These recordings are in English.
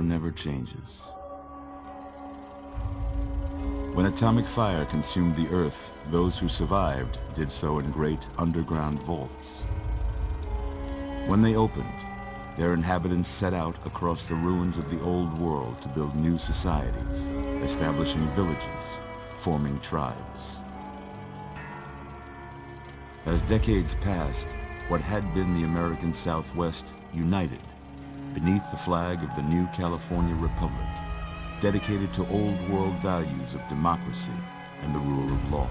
never changes. When atomic fire consumed the Earth, those who survived did so in great underground vaults. When they opened, their inhabitants set out across the ruins of the old world to build new societies, establishing villages, forming tribes. As decades passed, what had been the American Southwest united beneath the flag of the new California Republic, dedicated to old world values of democracy and the rule of law.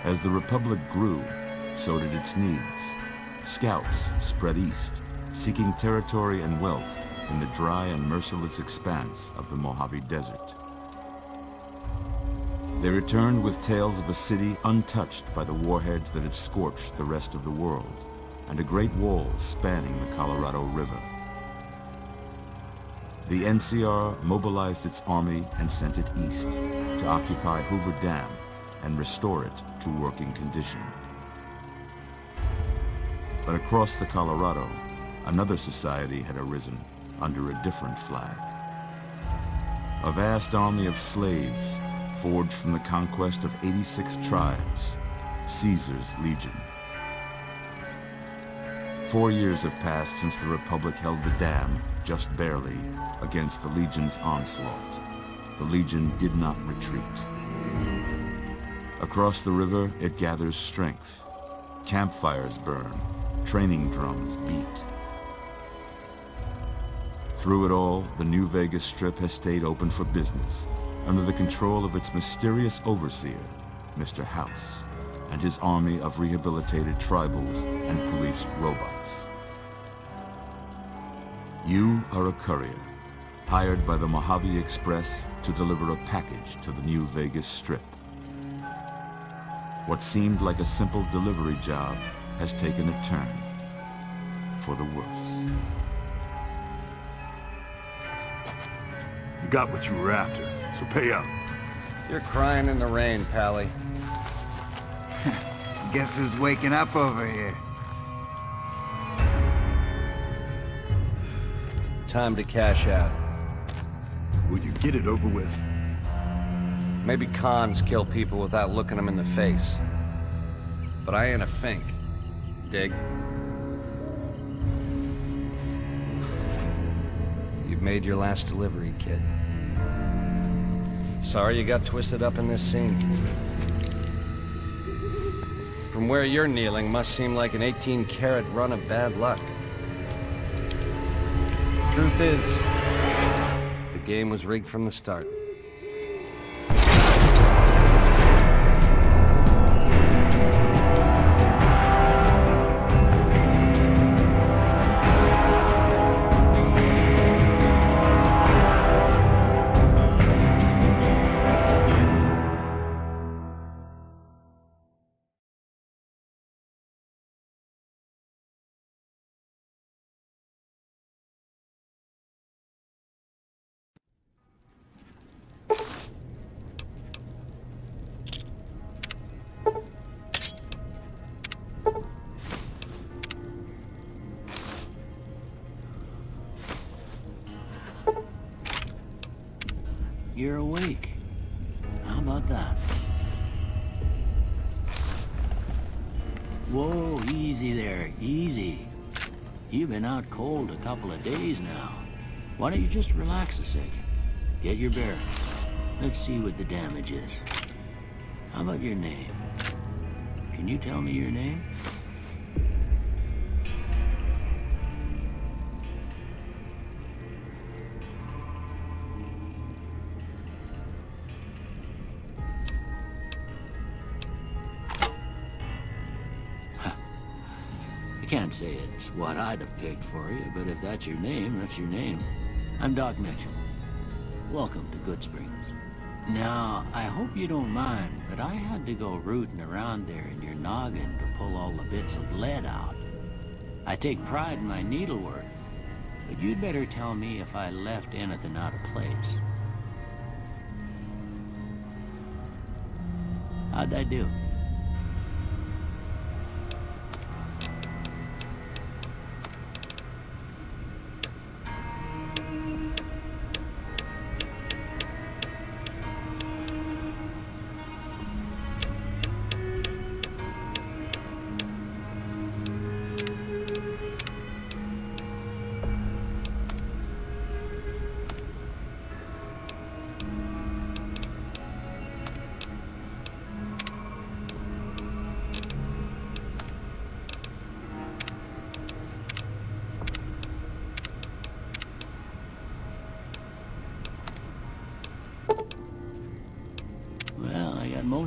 As the Republic grew, so did its needs. Scouts spread east, seeking territory and wealth in the dry and merciless expanse of the Mojave Desert. They returned with tales of a city untouched by the warheads that had scorched the rest of the world, and a great wall spanning the Colorado River. The NCR mobilized its army and sent it east to occupy Hoover Dam and restore it to working condition. But across the Colorado, another society had arisen under a different flag. A vast army of slaves forged from the conquest of 86 tribes, Caesar's Legion. 4 years have passed since the Republic held the dam, just barely, against the Legion's onslaught. The Legion did not retreat. Across the river, it gathers strength. Campfires burn, training drums beat. Through it all, the New Vegas Strip has stayed open for business, under the control of its mysterious overseer, Mr. House, and his army of rehabilitated tribals and police robots. You are a courier, hired by the Mojave Express to deliver a package to the New Vegas Strip. What seemed like a simple delivery job has taken a turn for the worse. You got what you were after, so pay up. You're crying in the rain, Pally. Guess who's waking up over here? Time to cash out. Will you get it over with? Maybe cons kill people without looking them in the face. But I ain't a fink. Dig? You've made your last delivery, kid. Sorry you got twisted up in this scene. From where you're kneeling must seem like an 18-carat run of bad luck. Truth is, the game was rigged from the start. You're awake. How about that? Whoa, easy there, easy. You've been out cold a couple of days now. Why don't you just relax a second? Get your bearings. Let's see what the damage is. How about your name? Can you tell me your name? I can't say it's what I'd have picked for you, but if that's your name, that's your name. I'm Doc Mitchell. Welcome to Goodsprings. Now, I hope you don't mind, but I had to go rooting around there in your noggin to pull all the bits of lead out. I take pride in my needlework, but you'd better tell me if I left anything out of place. How'd I do?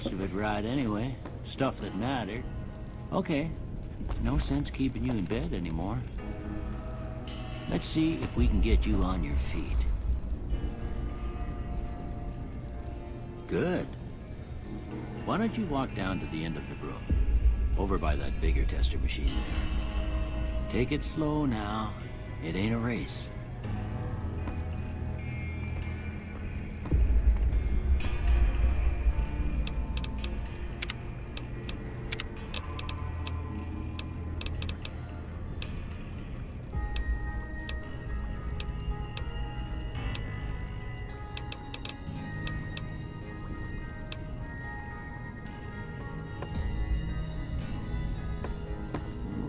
most of it right anyway. Stuff that mattered. Okay, no sense keeping you in bed anymore. Let's see if we can get you on your feet. Good. Why don't you walk down to the end of the room? Over by that vigor tester machine there. Take it slow now. It ain't a race.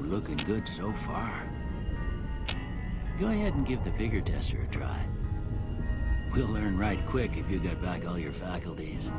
Looking good so far. Go ahead and give the vigor tester a try. We'll learn right quick if you got back all your faculties.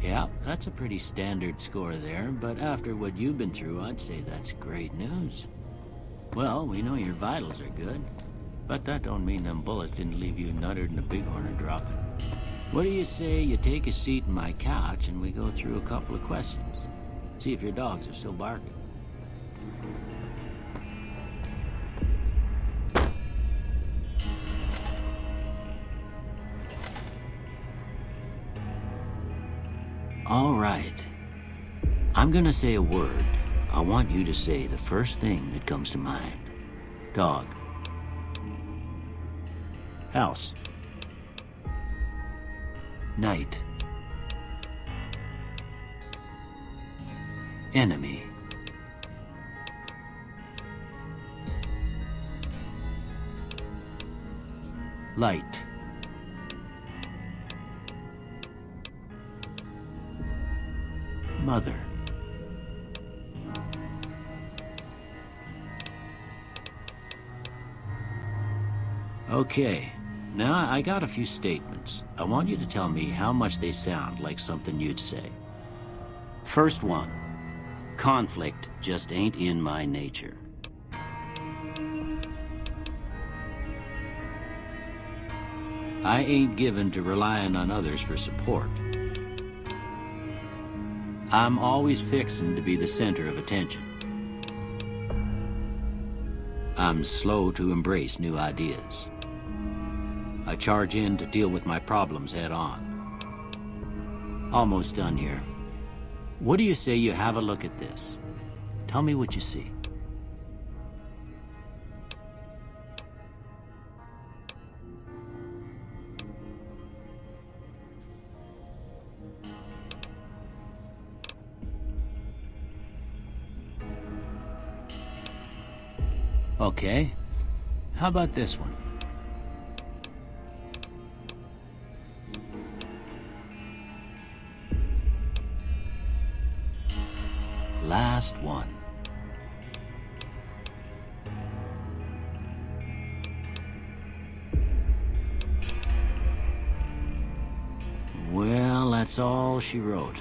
Yeah, that's a pretty standard score there, but after what you've been through, I'd say that's great news. Well, we know your vitals are good, but that don't mean them bullets didn't leave you nuttered and a bighorn dropping. What do you say you take a seat in my couch and we go through a couple of questions? See if your dogs are still barking. All right. I'm gonna say a word. I want you to say the first thing that comes to mind. Dog. House. Night. Enemy. Light. Mother. Okay, now I got a few statements. I want you to tell me how much they sound like something you'd say. First one, conflict just ain't in my nature. I ain't given to relying on others for support. I'm always fixin' to be the center of attention. I'm slow to embrace new ideas. I charge in to deal with my problems head on. Almost done here. What do you say you have a look at this? Tell me what you see. Okay. How about this one? Last one. Well, that's all she wrote.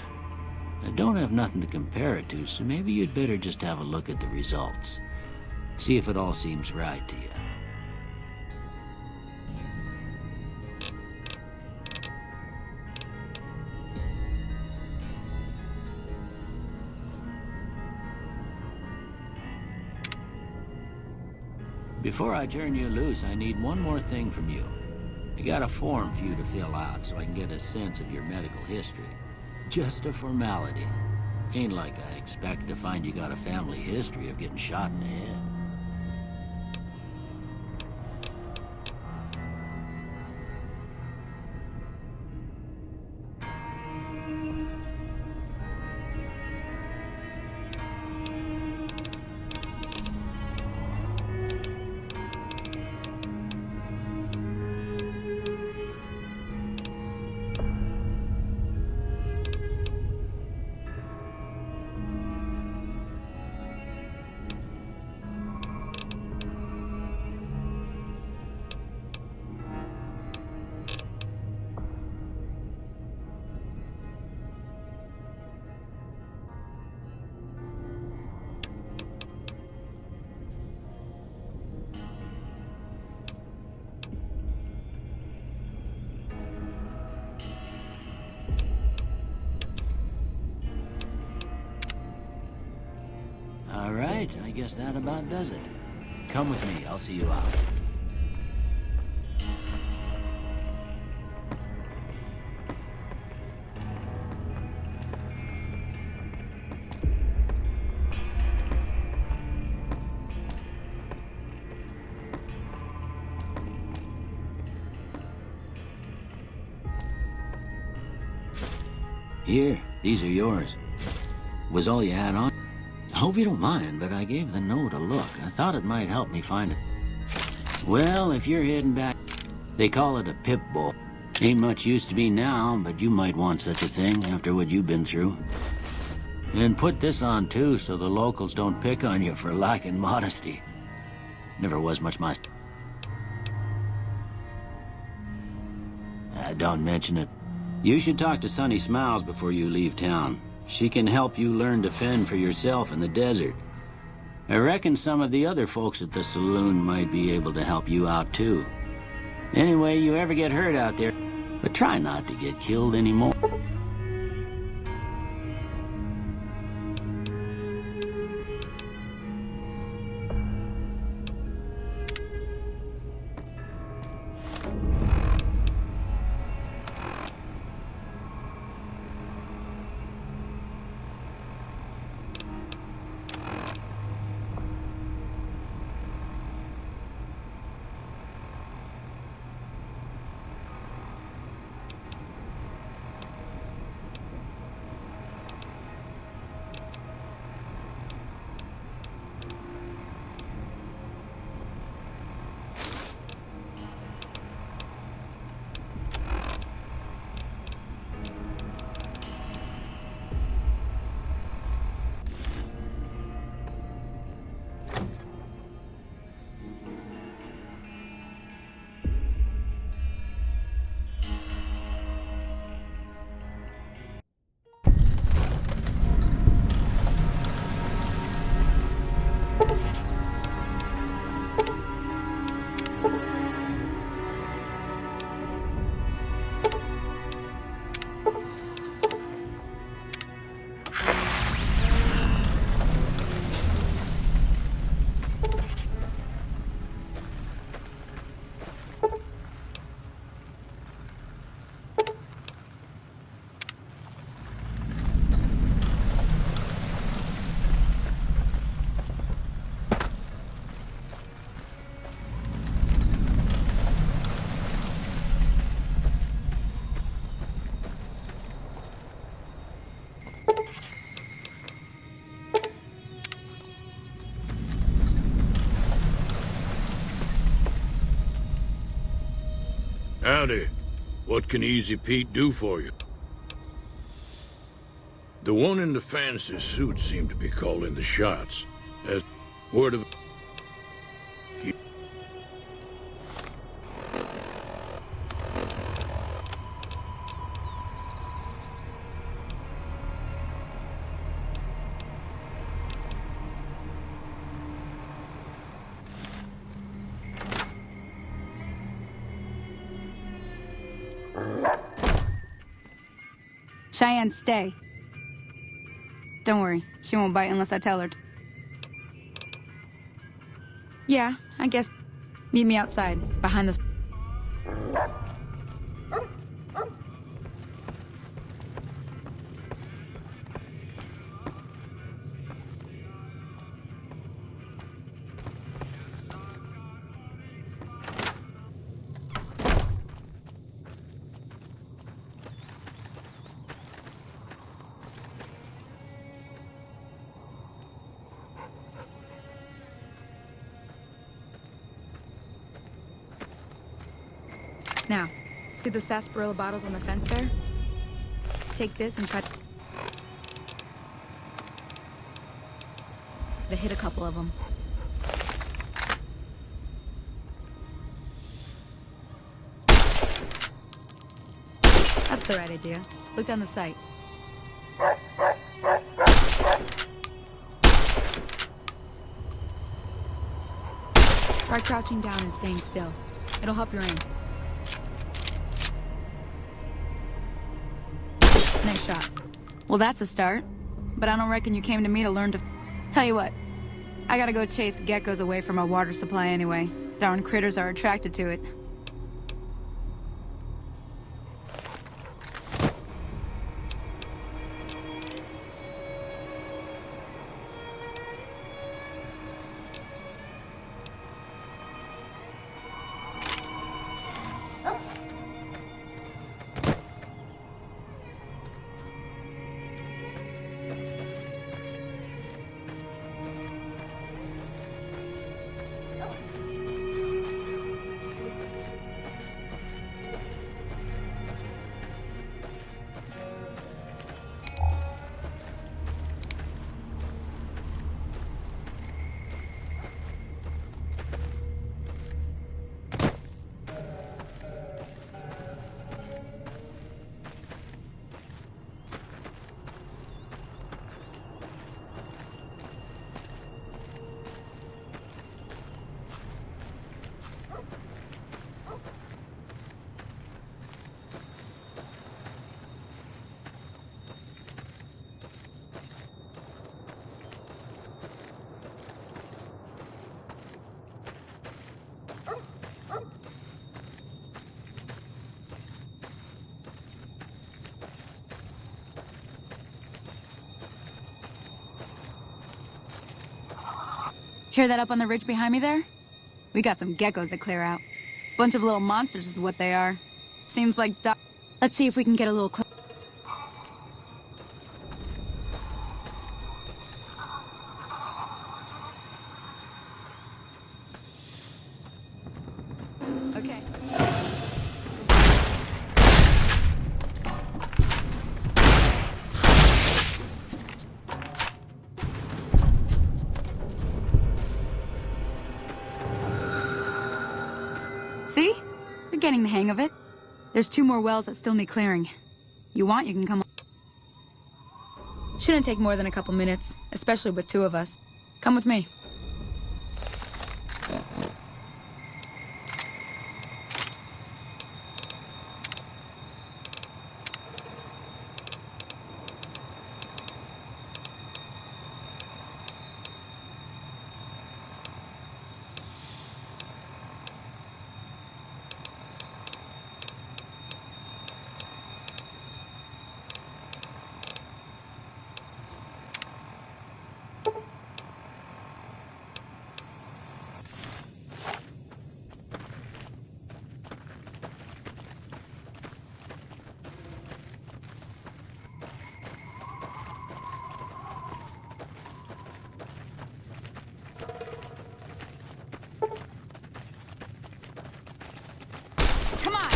I don't have nothing to compare it to, so maybe you'd better just have a look at the results. See if it all seems right to you. Before I turn you loose, I need one more thing from you. I got a form for you to fill out so I can get a sense of your medical history. Just a formality. Ain't like I expect to find you got a family history of getting shot in the head. right, I guess that about does it. Come with me, I'll see you out. Here, these are yours. Was all you had on? I hope you don't mind, but I gave the note a look. I thought it might help me find it. Well, if you're heading back, they call it a pip-boy. Ain't much use to me now, but you might want such a thing after what you've been through. And put this on, too, so the locals don't pick on you for lacking modesty. Never was much my... Don't mention it. You should talk to Sunny Smiles before you leave town. She can help you learn to fend for yourself in the desert. I reckon some of the other folks at the saloon might be able to help you out, too. Anyway, you ever get hurt out there, but try not to get killed anymore. Howdy. What can Easy Pete do for you? The one in the fancy suit seemed to be calling the shots. As word of... Cheyenne, stay. Don't worry, she won't bite unless I tell her to. Yeah, I guess. Meet me outside, behind the... Now, see the sarsaparilla bottles on the fence there? Take this and cut... to hit a couple of them. That's the right idea. Look down the sight. Try crouching down and staying still. It'll help your aim. Nice shot. Well, that's a start. But I don't reckon you came to me to learn to... Tell you what. I gotta go chase geckos away from our water supply anyway. Darn critters are attracted to it. Hear that up on the ridge behind me there? We got some geckos to clear out. Bunch of little monsters is what they are. Seems like Let's see if we can get a little closer. Okay. See? You're getting the hang of it. There's 2 more wells that still need clearing. You want, you can come on. Shouldn't take more than a couple minutes, especially with 2 of us. Come with me. Come on!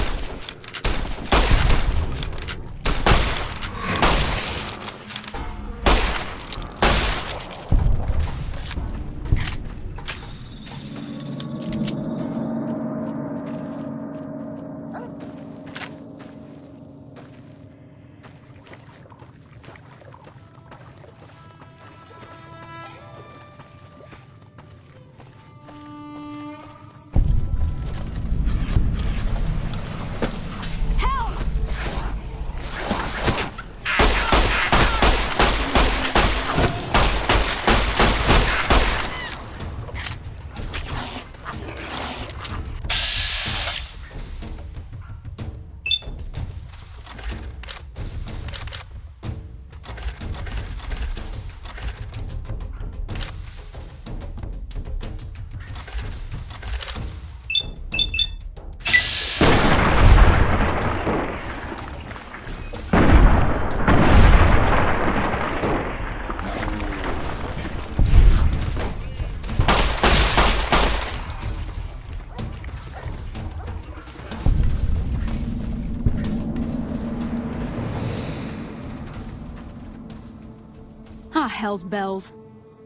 Ah, hell's bells.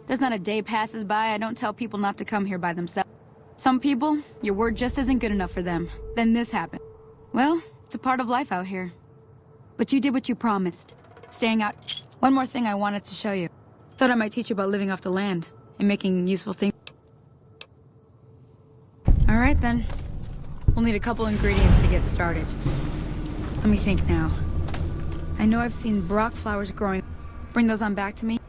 There's not a day passes by I don't tell people not to come here by themselves. Some people, your word just isn't good enough for them. Then this happened. Well, it's a part of life out here. But you did what you promised. Staying out. One more thing I wanted to show you. Thought I might teach you about living off the land and making useful things. Alright then. We'll need a couple ingredients to get started. Let me think now. I know I've seen Brock flowers growing. Bring those on back to me.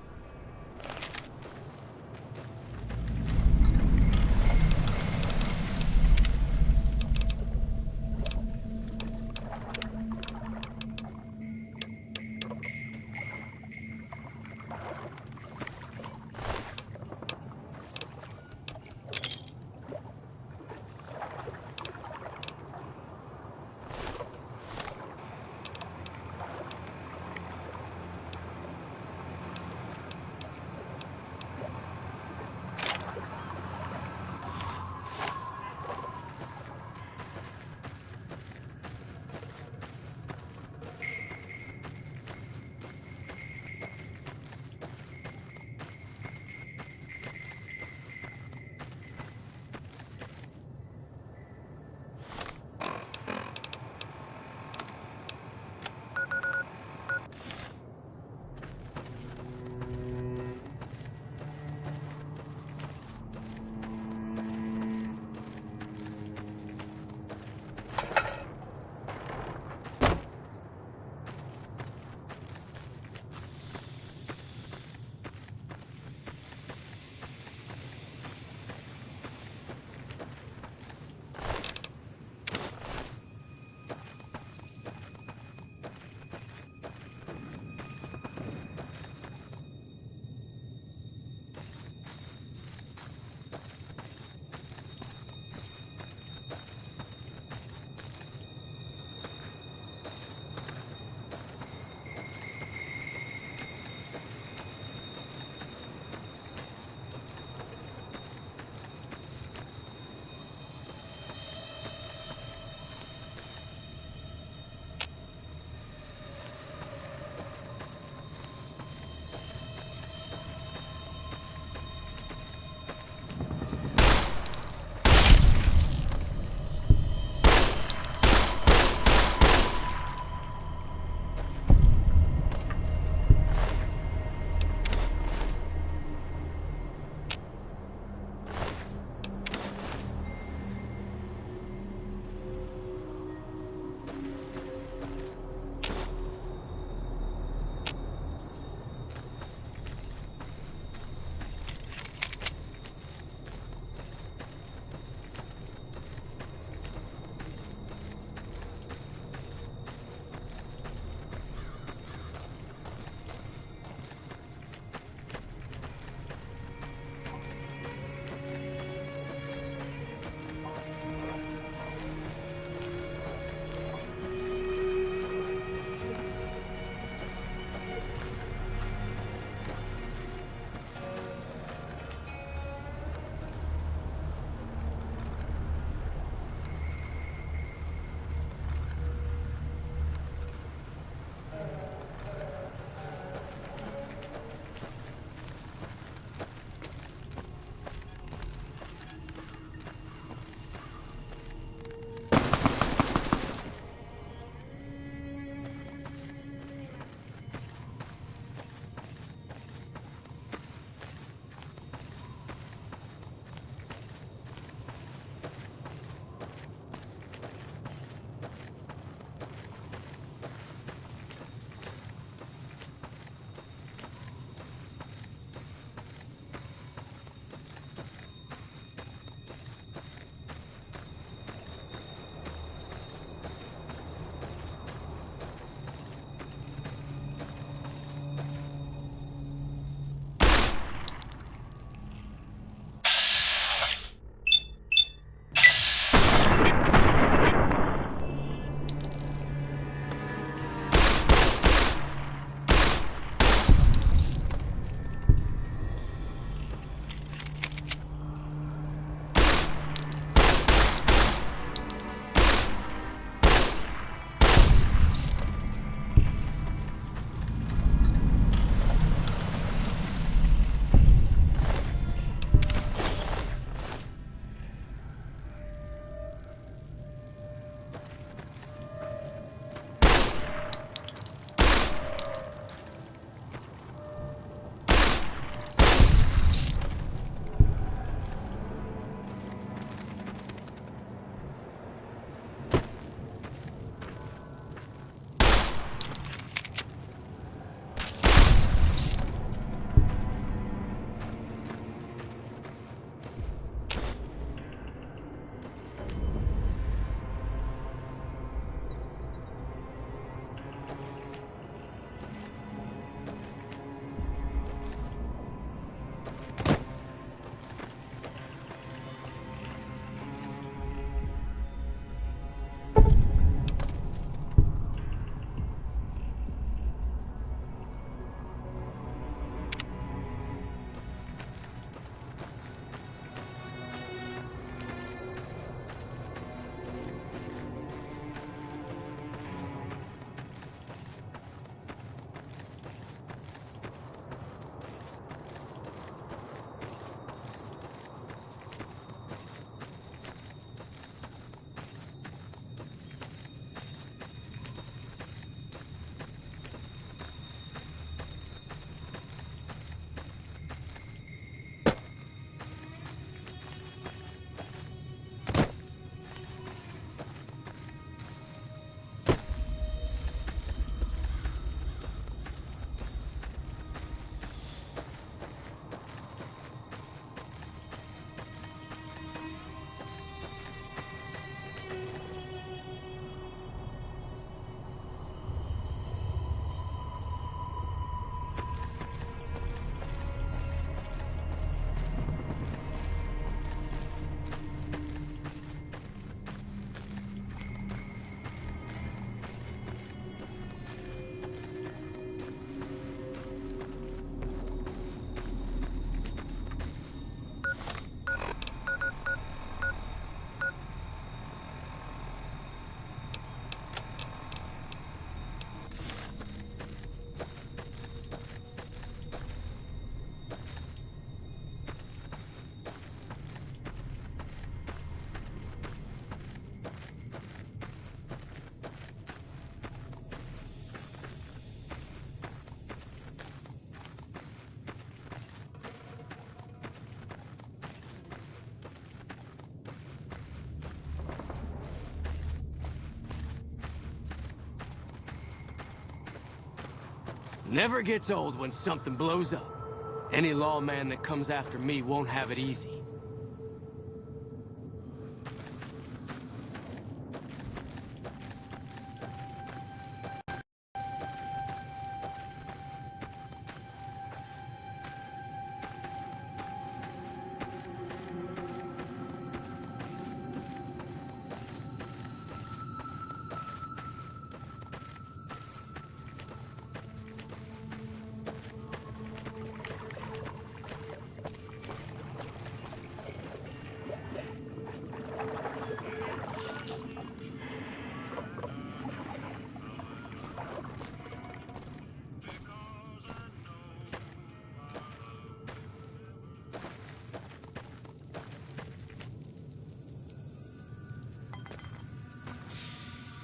Never gets old when something blows up. Any lawman that comes after me won't have it easy.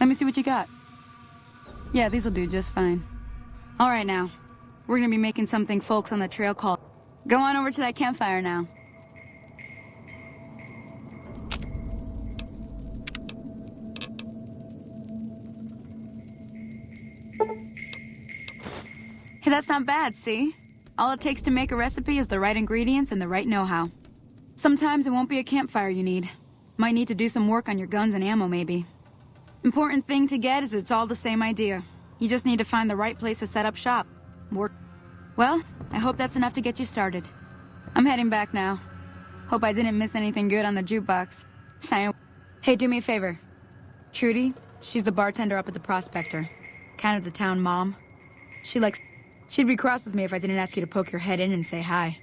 Let me see what you got. Yeah, these'll do just fine. All right now. We're gonna be making something folks on the trail call. Go on over to that campfire now. Hey, that's not bad, see? All it takes to make a recipe is the right ingredients and the right know-how. Sometimes it won't be a campfire you need. Might need to do some work on your guns and ammo, maybe. Important thing to get is it's all the same idea. You just need to find the right place to set up shop. Work. Well, I hope that's enough to get you started. I'm heading back now. Hope I didn't miss anything good on the jukebox. Cheyenne. Hey, do me a favor. Trudy, she's the bartender up at the Prospector. Kind of the town mom. She'd be cross with me if I didn't ask you to poke your head in and say hi.